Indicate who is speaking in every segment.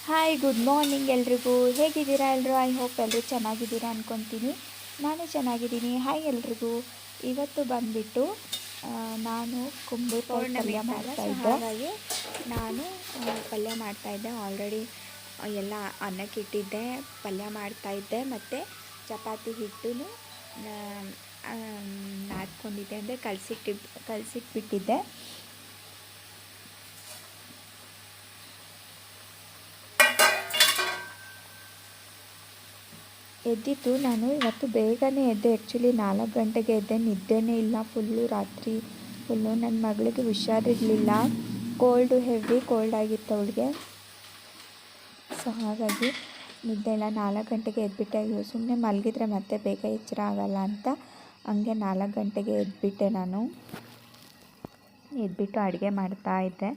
Speaker 1: Hi good morning ಎಲ್ರಿಗೂ. ಹೇಗಿದ್ದೀರಾ ಎಲ್ಲರೂ? ಐ ಹೋಪ್ ಎಲ್ಲರೂ ಚೆನ್ನಾಗಿದ್ದೀರಾ ಅಂದ್ಕೊತೀನಿ. ನಾನು ಚೆನ್ನಾಗಿದ್ದೀನಿ. ಹಾಯ್ ಎಲ್ರಿಗೂ. ಇವತ್ತು ಬಂದುಬಿಟ್ಟು ನಾನು ಕುಂಬಳಕಾಯಿ ಪಲ್ಯ ಮಾಡ್ತಾಯಿದ್ದೆ.
Speaker 2: ಹಾಗಾಗಿ ನಾನು ಪಲ್ಯ ಮಾಡ್ತಾಯಿದ್ದೆ. ಆಲ್ರೆಡಿ ಎಲ್ಲ ಅನ್ನಕ್ಕೆ ಇಟ್ಟಿದ್ದೆ, ಪಲ್ಯ ಮಾಡ್ತಾಯಿದ್ದೆ ಮತ್ತು ಚಪಾತಿ ಹಿಟ್ಟು ನಾದ್ಕೊಂಡಿದ್ದೆ, ಅಂದರೆ ಕಲಸಿಟ್ಬಿಟ್ಟಿದ್ದೆ.
Speaker 1: ಎದ್ದಿತ್ತು ನಾನು ಇವತ್ತು ಬೇಗನೆ ಎದ್ದೆ. ಆ್ಯಕ್ಚುಲಿ 4 ಗಂಟೆಗೆ ಎದ್ದೆ. ನಿದ್ದೆನೇ ಇಲ್ಲ ರಾತ್ರಿ ಫುಲ್ಲು. ನನ್ನ ಮಗಳಿಗೆ ಹುಷಾರಿರಲಿಲ್ಲ, ಹೆವಿ ಕೋಲ್ಡ್ ಆಗಿತ್ತು ಅವಳಿಗೆ. ಸೊ ಹಾಗಾಗಿ ನಿದ್ದೆ ಇಲ್ಲ. 4 ಗಂಟೆಗೆ ಎದ್ಬಿಟ್ಟೆ. ಸುಮ್ಮನೆ ಮಲಗಿದ್ರೆ ಮತ್ತೆ ಬೇಗ ಎಚ್ಚರ ಆಗಲ್ಲ ಅಂತ ಹಂಗೆ 4 ಗಂಟೆಗೆ ಎದ್ಬಿಟ್ಟೆ. ನಾನು ಎದ್ಬಿಟ್ಟು ಅಡುಗೆ ಮಾಡ್ತಾಯಿದ್ದೆ.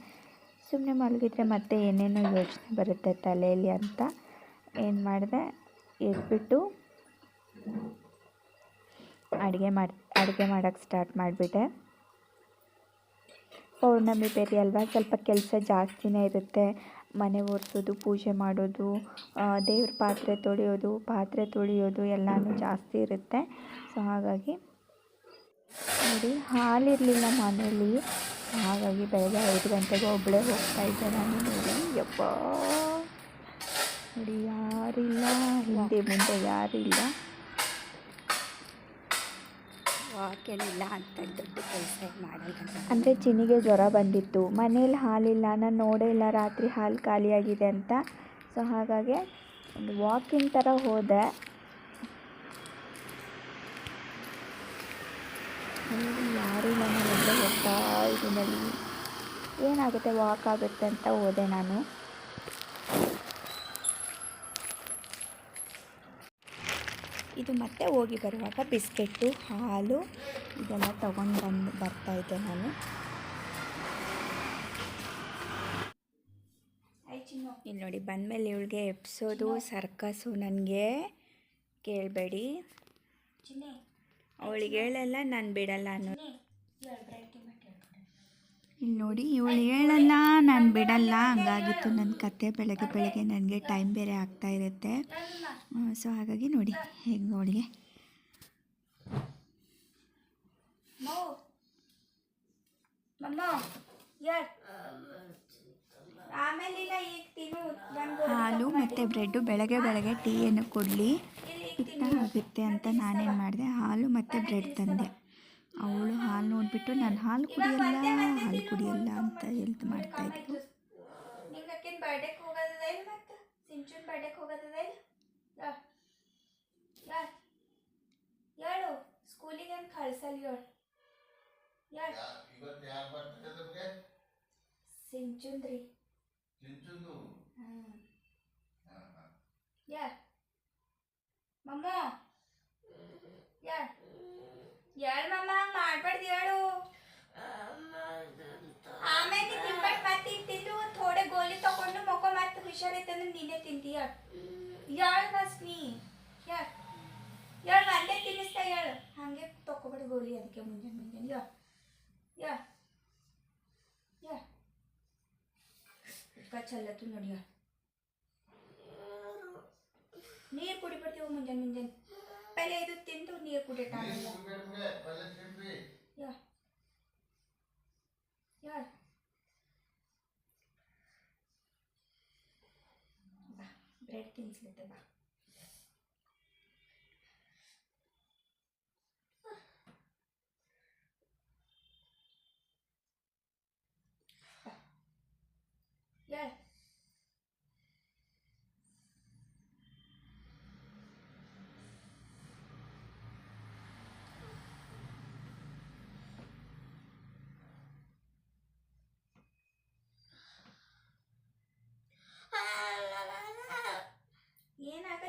Speaker 1: ಸುಮ್ಮನೆ ಮಲಗಿದ್ರೆ ಮತ್ತೆ ಏನೇನೋ ಯೋಚನೆ ಬರುತ್ತೆ ತಲೆಯಲ್ಲಿ ಅಂತ ಏನು ಮಾಡಿದೆ, ಎದ್ಬಿಟ್ಟು ಅಡುಗೆ ಮಾಡೋಕ್ಕೆ ಸ್ಟಾರ್ಟ್ ಮಾಡಿಬಿಟ್ಟೆ. ಪೌರ್ಣಮಿ ಬೇರೆ ಅಲ್ವಾ, ಸ್ವಲ್ಪ ಕೆಲಸ ಜಾಸ್ತಿನೇ ಇರುತ್ತೆ. ಮನೆ ಒರೆಸೋದು, ಪೂಜೆ ಮಾಡೋದು, ದೇವ್ರ ಪಾತ್ರೆ ತೊಳೆಯೋದು ಎಲ್ಲನೂ ಜಾಸ್ತಿ ಇರುತ್ತೆ. ಸೊ ಹಾಗಾಗಿ ನೋಡಿ, ಹಾಲಿರಲಿಲ್ಲ ಮನೇಲಿ. ಹಾಗಾಗಿ ಬೆಳಗ್ಗೆ 5 ಗಂಟೆಗೆ ಒಬ್ಬಳೇ ಹೋಗ್ತಾಯಿದ್ದೆ ನಾನು. ನೋಡಿ ಯಪ್ಪ, ನೋಡಿ ಯಾರಿಲ್ಲ, ಹಿಂದೆ ಮುಂದೆ ಯಾರೂ ಇಲ್ಲ,
Speaker 2: ವಾಕೇನಿಲ್ಲ ಅಂತ ದೊಡ್ಡ ಕೆಲಸ ಮಾಡಲ್ಲ.
Speaker 1: ಅಂದರೆ ಚಿನಿಗೆ ಜ್ವರ ಬಂದಿತ್ತು. ಮನೇಲಿ ಹಾಲಿಲ್ಲ, ನಾನು ನೋಡೇ ಇಲ್ಲ ರಾತ್ರಿ ಹಾಲು ಖಾಲಿಯಾಗಿದೆ ಅಂತ. ಸೊ ಹಾಗಾಗಿ ಒಂದು ವಾಕಿಂಗ್ ಥರ ಹೋದೆ. ಯಾರೂ ಇಲ್ಲ, ನಾನು ಒಬ್ಬಳೇ ಹೋಗ್ತಾ ಇದೀನಲ್ಲಿ. ಏನಾಗುತ್ತೆ, ವಾಕ್ ಆಗುತ್ತೆ ಅಂತ ಹೋದೆ ನಾನು. ಇದು ಮತ್ತೆ ಹೋಗಿ ಬರುವಾಗ ಬಿಸ್ಕೆಟ್ಟು, ಹಾಲು ಇದೆಲ್ಲ ತೊಗೊಂಡು ಬರ್ತಾಯಿದ್ದೆ ನಾನು.
Speaker 2: ಇಲ್ಲಿ ನೋಡಿ, ಬಂದಮೇಲೆ ಇವಳಿಗೆ ಎಪ್ಸೋದು ಸರ್ಕಸ್ಸು. ನನಗೆ ಕೇಳಬೇಡಿ, ಅವಳಿಗೆ ಹೇಳಲ್ಲ, ನಾನು ಬಿಡಲ್ಲ ಅನ್ನೋ.
Speaker 1: ಇಲ್ಲಿ ನೋಡಿ, ಇವಳು ಹೇಳಲ್ಲ, ನಾನು ಬಿಡಲ್ಲ, ಹಂಗಾಗಿತ್ತು ನನ್ನ ಕತೆ. ಬೆಳಗ್ಗೆ ನನಗೆ ಟೈಮ್ ಬೇರೆ ಆಗ್ತಾ ಇರುತ್ತೆ. ಸೊ ಹಾಗಾಗಿ ನೋಡಿ ಹೇಗೆ ಅವಳಿಗೆ ಹಾಲು ಮತ್ತು ಬ್ರೆಡ್ಡು. ಬೆಳಗ್ಗೆ ಟೀಯನ್ನು ಕೊಡಲಿ, ಪಿತ್ತ ಆಗುತ್ತೆ ಅಂತ ನಾನೇನು ಮಾಡಿದೆ, ಹಾಲು ಮತ್ತು ಬ್ರೆಡ್ ತಂದೆ. ಅವಳು ಹಾಲು ನೋಡಿಬಿಟ್ಟು ನಾನು ಹಾಲು ಕುಡಿಯಲ್ಲ ಅಂತ ಹೇಳ್ತು ಮಾಡ್ತಾಯಿದ್ಲು.
Speaker 2: ಸ್ಕೂಲಿಗೆ ಕಳ್ಸಲ್ಲ ಸಿಂಚುಂದ್ರಿ ಮಮ್ಮ ಮಮ್ಮ ಮಾಡ್ಬಾರ್ದು ಹೇಳು. ಆಮೇಲೆ ತಿನ್ಬಟ್ ಮತ್ತೆ ತಿಂದು ಥೋಡೆ ಗೋಲಿ ತಗೊಂಡು ಮಕ್ಕ ಮತ್ತೆ ಹುಷಾರೈತಂದ್ರೆ ನೀನೇ ತಿಂತೀಯ. ಯಾಳು ಫಸ್ಟ್ ನೀ ಯಾಳು ಅಲ್ಲೇ ತಿನ್ನಿಸ್ತಾ ಹೇಳು. ಹಾಗೆ ತಗೊಬೇಡ ಗೋಲಿ ಅದಕ್ಕೆ ಮುಂಜಾನೆ ಚಲ್ಲತ್ತು ನೋಡಿ. ನೀರು ಕುಡಿಬಿಡ್ತೀವಿ ಮುಂಜಾನೆ. ಪೈಲೆ ಇದು ತಿಂದು ನೀರು ಕುಡಿಯಟ. ಬಾ ಬ್ರೆಡ್ ತಿನ್ಸ್ಲತ್ತೆ ಬಾ. ಏನಾಗ್ತದೆ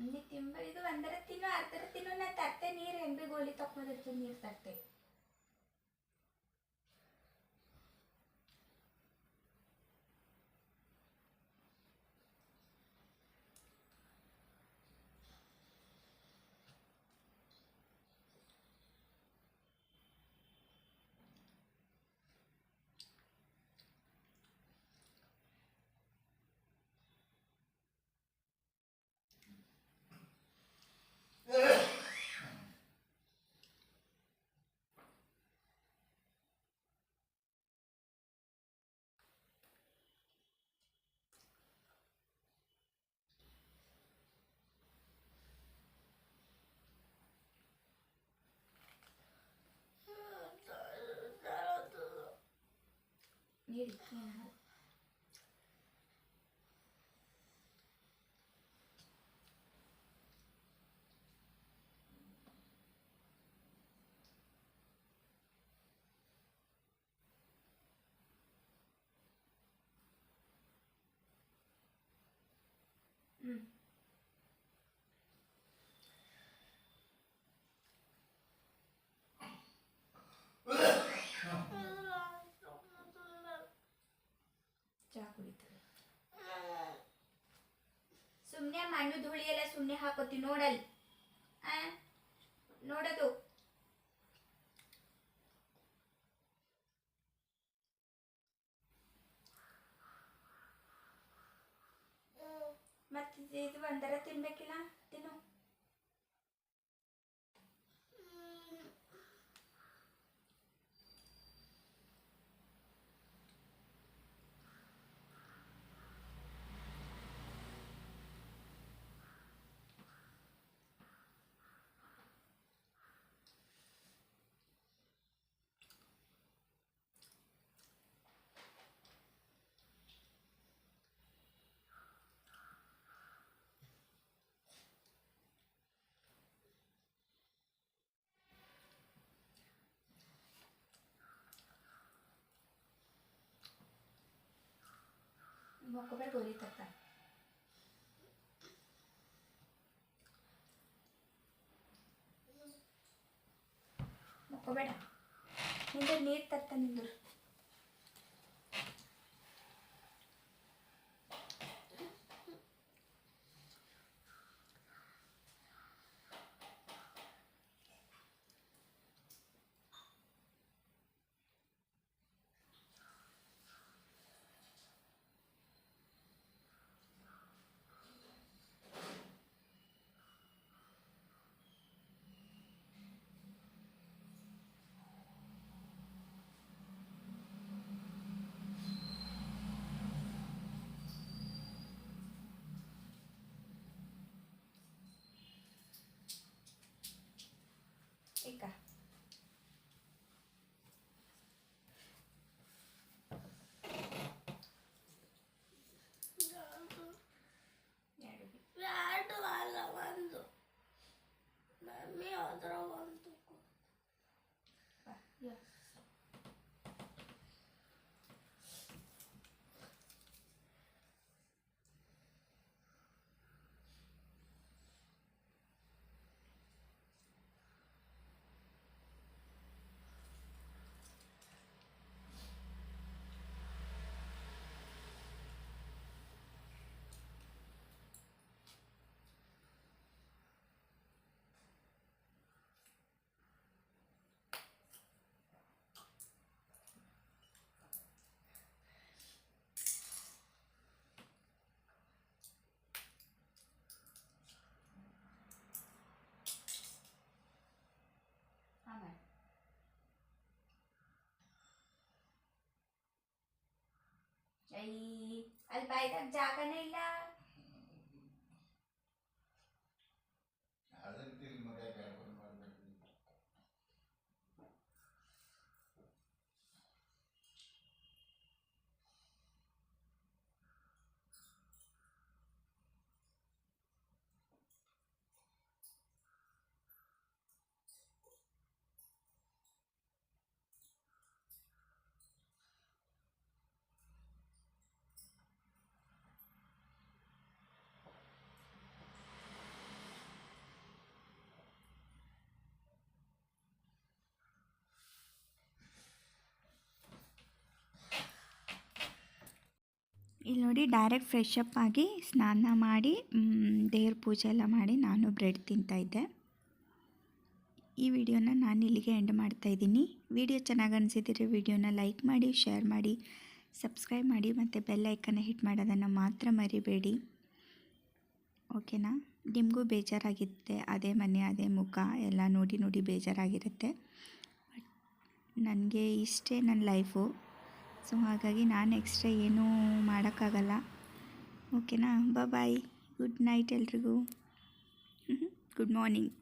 Speaker 2: ನೀ ತಿಂಬ ಇದು ಒಂದರ ತಿನ್ನು ಅರ್ಧರ ತಿನ್ನು ನಾ ತರ್ತೆ ನೀರು ಹೆಂಗೆ ಗೋಲಿ ತಕ್ಕೋದಿರ್ತದೆ ನೀರು ತರ್ತೆ. ನೀರು ಚಹಾ ಕುಡಿತಾರೆ. ಸುಮ್ಮನೆ ಮಣ್ಣು ಧೂಳಿ ಎಲ್ಲ ಸುಮ್ಮನೆ ಹಾಕೋತಿ ನೋಡಲ್ಲಿ ನೋಡೋದು. ಮತ್ತೆ ಇದು ಒಂದರ ತಿನ್ಬೇಕಿಲ್ಲ ತಿನ್ನು. ಮೊಕ್ಕಬೇಡ ಗೋಲಿ ತರ್ತ. ಮೊಕ್ಕಬೇಡ ನಿಂದು ನೀರು ತರ್ತ ನಿಂದು. ಈಗ ಎರಡು ಅಲ್ಲ ಒಂದು ಮಮ್ಮಿ ಅದರ ಒಂದು ಆಮೇಲೆ ಅಲ್ಲಿ ಬಾಯ್ದಾಗ ಜಾಗನೇ ಇಲ್ಲ.
Speaker 1: ಇಲ್ಲಿ ನೋಡಿ ಡೈರೆಕ್ಟ್ ಫ್ರೆಶ್ ಅಪ್ ಆಗಿ ಸ್ನಾನ ಮಾಡಿ ದೇವ್ರ ಪೂಜೆ ಎಲ್ಲ ಮಾಡಿ ನಾನು ಬ್ರೆಡ್ ತಿಂತಾಯಿದ್ದೆ. ಈ ವಿಡಿಯೋನ ನಾನು ಇಲ್ಲಿಗೆ ಎಂಡ್ ಮಾಡ್ತಾಯಿದ್ದೀನಿ. ವಿಡಿಯೋ ಚೆನ್ನಾಗಿ ಅನಿಸಿದರೆ ವಿಡಿಯೋನ ಲೈಕ್ ಮಾಡಿ, ಶೇರ್ ಮಾಡಿ, ಸಬ್ಸ್ಕ್ರೈಬ್ ಮಾಡಿ ಮತ್ತು ಬೆಲ್ ಐಕನ್ನ ಹಿಟ್ ಮಾಡೋದನ್ನು ಮಾತ್ರ ಮರಿಬೇಡಿ. ಓಕೆನಾ? ನಿಮಗೂ ಬೇಜಾರಾಗಿರುತ್ತೆ, ಅದೇ ಮನೆ ಅದೇ ಮುಖ ಎಲ್ಲ ನೋಡಿ ನೋಡಿ ಬೇಜಾರಾಗಿರುತ್ತೆ. ಬಟ್ ನನಗೆ ಇಷ್ಟೇ ನನ್ನ ಲೈಫು. ಸೊ ಹಾಗಾಗಿ ನಾನು ಎಕ್ಸ್ಟ್ರಾ ಏನೂ ಮಾಡೋಕ್ಕಾಗಲ್ಲ. ಓಕೆನಾ? ಬಾಯ್. ಗುಡ್ ನೈಟ್ ಎಲ್ರಿಗೂ. Good morning.